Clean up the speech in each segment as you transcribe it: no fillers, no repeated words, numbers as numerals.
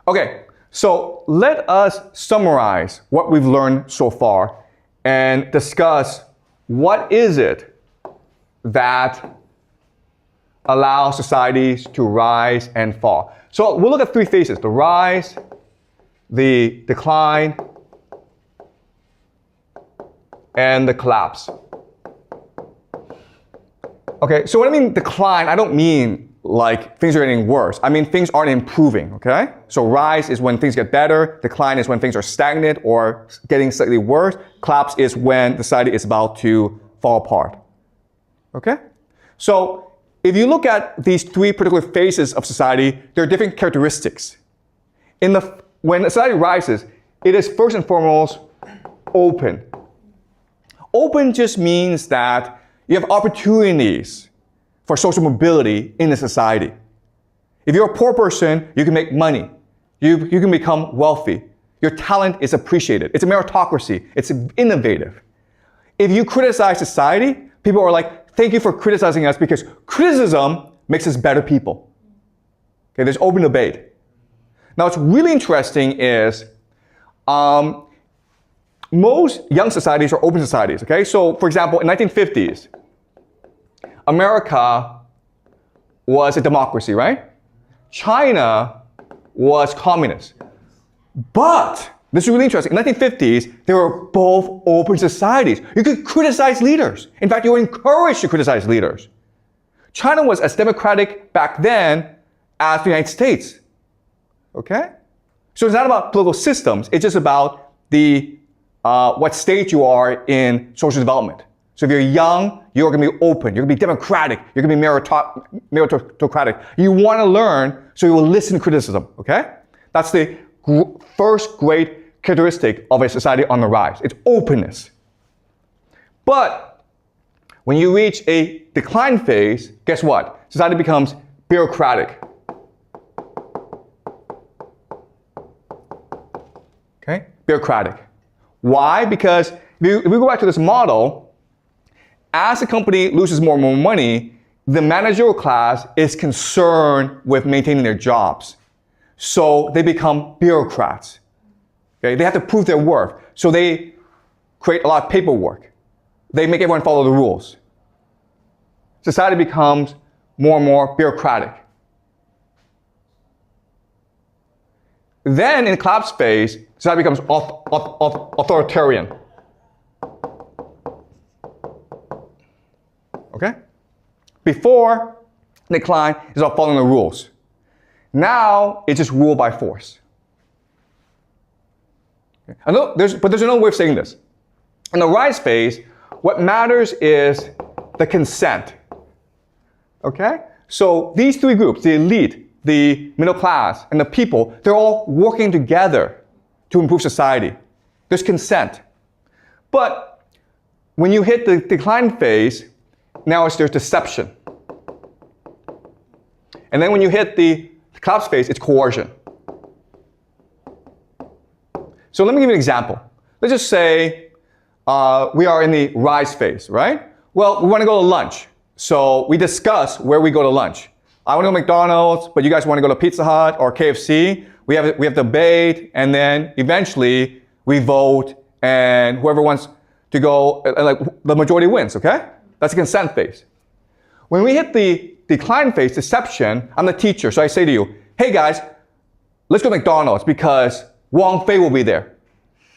Okay, so let us summarize what we've learned so far and discuss what is it that allows societies to rise and fall. So we'll look at three phases: the rise, the decline, and the collapse. Okay, so when I mean decline, I don't mean like things are getting worse. I mean things aren't improving, okay? So rise is when things get better, decline is when things are stagnant or getting slightly worse, collapse is when society is about to fall apart, okay? So if you look at these three particular phases of society, there are different characteristics. When a society rises, it is first and foremost open. Open just means that you have opportunities for social mobility in the society. If you're a poor person, you can make money. You can become wealthy. Your talent is appreciated. It's a meritocracy. It's innovative. If you criticize society, people are like, thank you for criticizing us because criticism makes us better people. Okay, there's open debate. Now, what's really interesting is most young societies are open societies, okay? So, for example, in 1950s, America was a democracy, right? China was communist. But, this is really interesting, in the 1950s, they were both open societies. You could criticize leaders. In fact, you were encouraged to criticize leaders. China was as democratic back then as the United States, okay? So it's not about political systems, it's just about what stage you are in social development. So if you're young, you're going to be open, you're going to be democratic, you're going to be meritocratic. You want to learn, so you will listen to criticism, okay? That's the first great characteristic of a society on the rise. It's openness. But when you reach a decline phase, guess what? Society becomes bureaucratic. Okay? Bureaucratic. Why? Because if we go back to this model, as a company loses more and more money, the managerial class is concerned with maintaining their jobs. So they become bureaucrats. Okay? They have to prove their worth. So they create a lot of paperwork. They make everyone follow the rules. Society becomes more and more bureaucratic. Then in the collapse phase, society becomes authoritarian. Okay? Before decline, it's all following the rules. Now, it's just rule by force. Okay? But there's another way of saying this. In the rise phase, what matters is the consent. Okay? So these three groups, the elite, the middle class, and the people, they're all working together to improve society. There's consent. But when you hit the decline phase, now there's deception. And then when you hit the collapse phase, it's coercion. So let me give you an example. Let's just say we are in the rise phase, right? Well, we want to go to lunch. So we discuss where we go to lunch. I want to go to McDonald's, but you guys want to go to Pizza Hut or KFC. We have debate, and then eventually we vote, and whoever wants to go, like the majority wins, okay? That's the consent phase. When we hit the decline phase, deception, I'm the teacher, so I say to you, hey guys, let's go to McDonald's because Wang Fei will be there,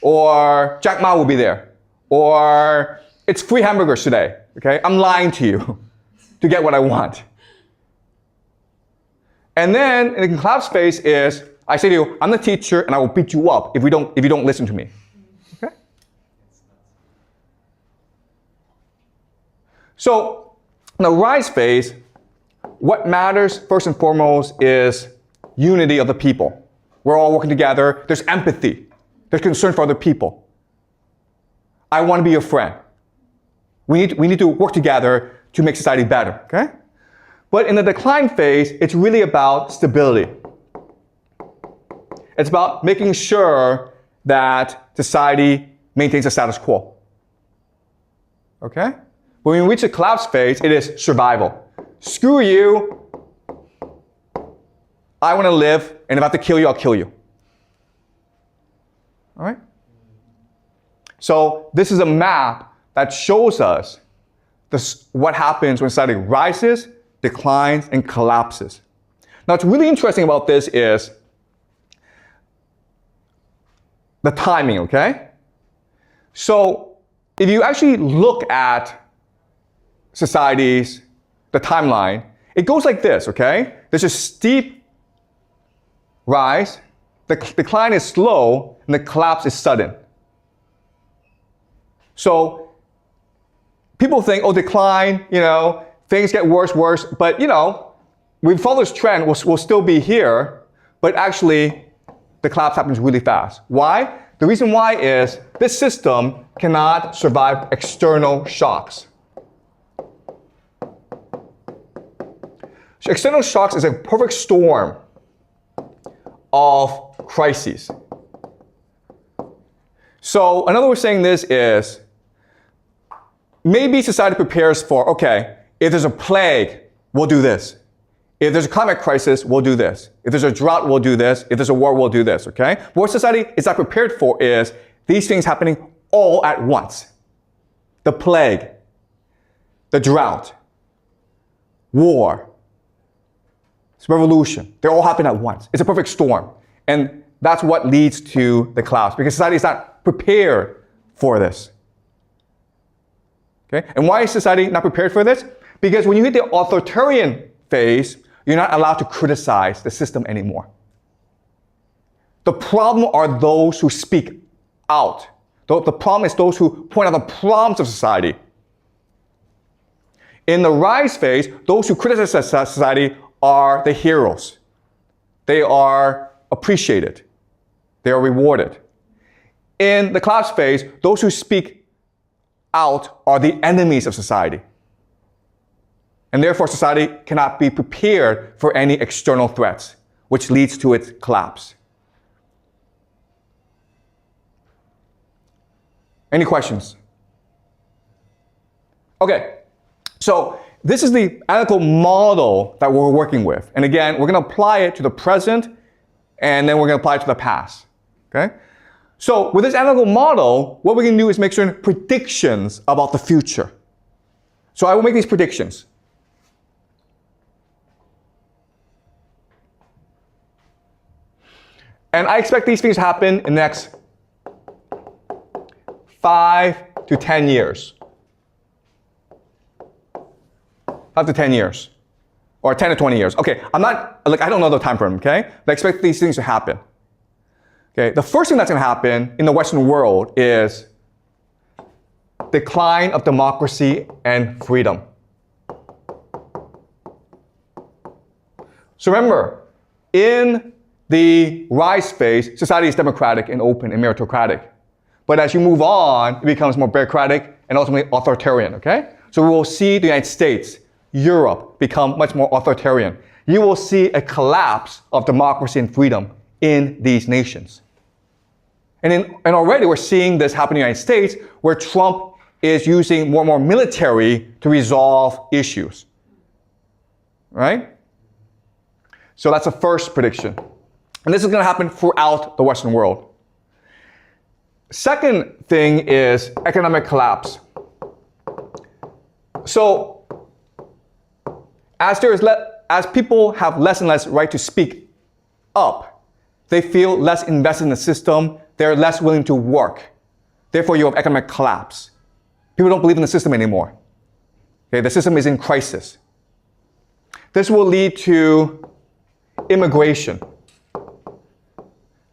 or Jack Ma will be there, or it's free hamburgers today, okay? I'm lying to you to get what I want. And then in the collapse phase is, I say to you, I'm the teacher and I will beat you up if you don't listen to me. Okay? So in the rise phase, what matters first and foremost is unity of the people. We're all working together. There's empathy. There's concern for other people. I want to be your friend. We need to work together to make society better, okay? But in the decline phase, it's really about stability. It's about making sure that society maintains a status quo. Okay? When we reach the collapse phase, it is survival. Screw you. I want to live, and if I have to kill you, I'll kill you. All right? So this is a map that shows us what happens when society rises, declines, and collapses. Now, what's really interesting about this is the timing, okay? So if you actually look at societies, the timeline, it goes like this, okay? There's a steep rise, the decline is slow, and the collapse is sudden. So people think, oh, decline, things get worse, but we follow this trend, we'll still be here, but actually the collapse happens really fast. Why? The reason why is this system cannot survive external shocks. So external shocks is a perfect storm of crises. So another way of saying this is, maybe society prepares for, okay, if there's a plague, we'll do this. If there's a climate crisis, we'll do this. If there's a drought, we'll do this. If there's a war, we'll do this, okay? But what society is not prepared for is these things happening all at once. The plague, the drought, war, revolution, they all happen at once. It's a perfect storm. And that's what leads to the collapse, because society is not prepared for this. Okay? And why is society not prepared for this? Because when you hit the authoritarian phase, you're not allowed to criticize the system anymore. The problem are those who speak out. The problem is those who point out the problems of society. In the rise phase, those who criticize society are the heroes. They are appreciated. They are rewarded. In the collapse phase, those who speak out are the enemies of society. And therefore, society cannot be prepared for any external threats, which leads to its collapse. Any questions? Okay, so this is the analytical model that we're working with. And again, we're going to apply it to the present, and then we're going to apply it to the past. Okay? So with this analytical model, what we can do is make certain predictions about the future. So I will make these predictions. And I expect these things to happen in the next 5 to 10 years. 5 to 10 years. Or 10 to 20 years. Okay, I don't know the time frame, okay? But I expect these things to happen. Okay, the first thing that's going to happen in the Western world is decline of democracy and freedom. So remember, in the rise phase, society is democratic and open and meritocratic. But as you move on, it becomes more bureaucratic and ultimately authoritarian, okay? So we will see the United States, Europe become much more authoritarian. You will see a collapse of democracy and freedom in these nations. And already we're seeing this happen in the United States, where Trump is using more and more military to resolve issues. Right? So that's the first prediction. And this is going to happen throughout the Western world. Second thing is economic collapse. So as people have less and less right to speak up, they feel less invested in the system, they're less willing to work. Therefore, you have economic collapse. People don't believe in the system anymore. Okay, the system is in crisis. This will lead to immigration.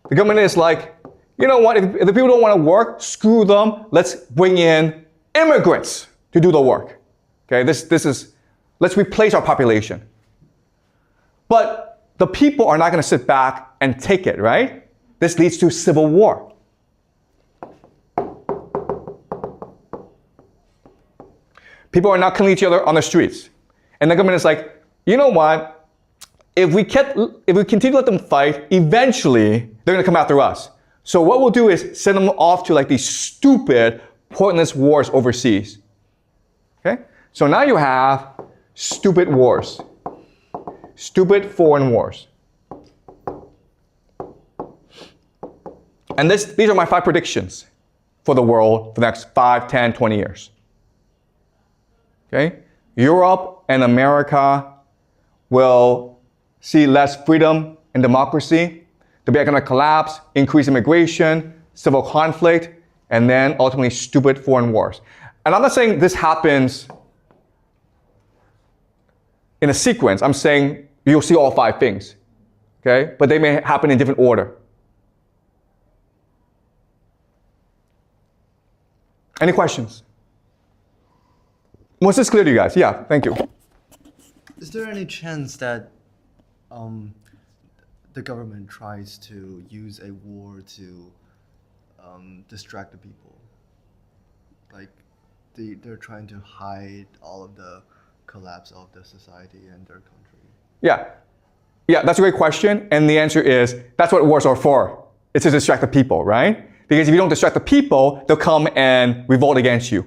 The government is like, you know what, if the people don't want to work, screw them, let's bring in immigrants to do the work. Okay, let's replace our population. But the people are not going to sit back and take it, right? This leads to civil war. People are not killing each other on the streets. And the government is like, you know what? If we continue to let them fight, eventually they're going to come after us. So what we'll do is send them off to like these stupid, pointless wars overseas. Okay? So now you have stupid wars. Stupid foreign wars. And these are my 5 predictions for the world for the next 5, 10, 20 years. Okay? Europe and America will see less freedom and democracy. There'll be economic collapse, increased immigration, civil conflict, and then ultimately stupid foreign wars. And I'm not saying this happens in a sequence. I'm saying you'll see all 5 things. Okay? But they may happen in different order. Any questions? Was this clear to you guys? Yeah, thank you. Is there any chance that the government tries to use a war to distract the people? Like they're trying to hide all of the collapse of the society and their country? Yeah, that's a great question. And the answer is, that's what wars are for. It's to distract the people, right? Because if you don't distract the people, they'll come and revolt against you.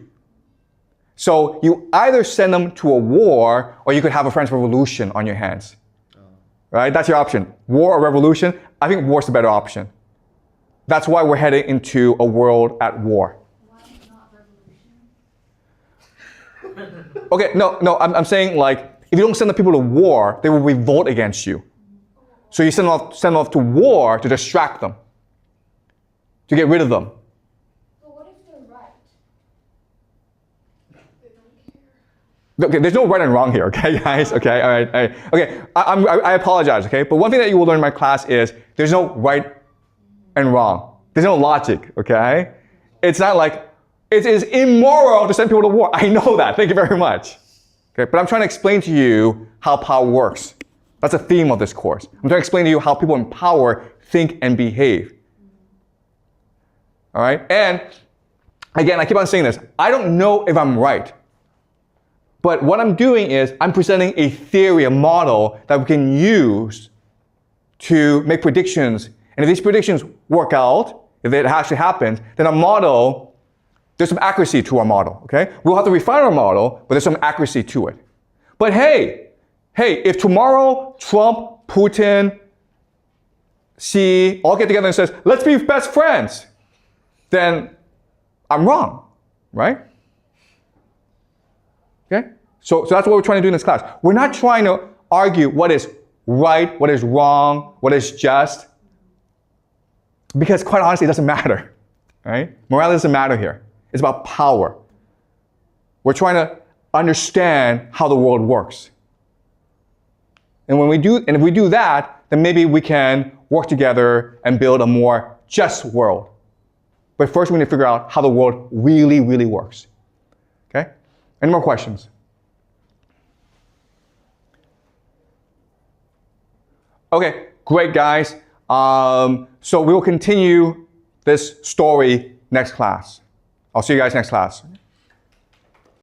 So you either send them to a war, or you could have a French Revolution on your hands. Right? That's your option. War or revolution? I think war's the better option. That's why we're heading into a world at war. Why not revolution? Okay, no, I'm saying, like, if you don't send the people to war, they will revolt against you. So you send them off to war to distract them, to get rid of them. But what if they're right? They don't care. Okay, there's no right and wrong here, okay, guys? Okay, all right. Okay, I apologize, okay? But one thing that you will learn in my class is there's no right and wrong. There's no logic, okay? It's not like, it is immoral to send people to war. I know that, thank you very much. Okay, but I'm trying to explain to you how power works. That's a theme of this course. I'm trying to explain to you how people in power think and behave. All right, and again, I keep on saying this. I don't know if I'm right. But what I'm doing is I'm presenting a theory, a model that we can use to make predictions. And if these predictions work out, if it actually happens, then our model, there's some accuracy to our model, okay? We'll have to refine our model, but there's some accuracy to it. But hey, if tomorrow Trump, Putin, Xi all get together and says, let's be best friends, then I'm wrong, right? Okay? So that's what we're trying to do in this class. We're not trying to argue what is right, what is wrong, what is just, because quite honestly, it doesn't matter, right? Morality doesn't matter here. It's about power. We're trying to understand how the world works. And if we do that, then maybe we can work together and build a more just world. But first we need to figure out how the world really, really works. Okay? Any more questions? Okay, great guys. So we will continue this story next class. I'll see you guys next class.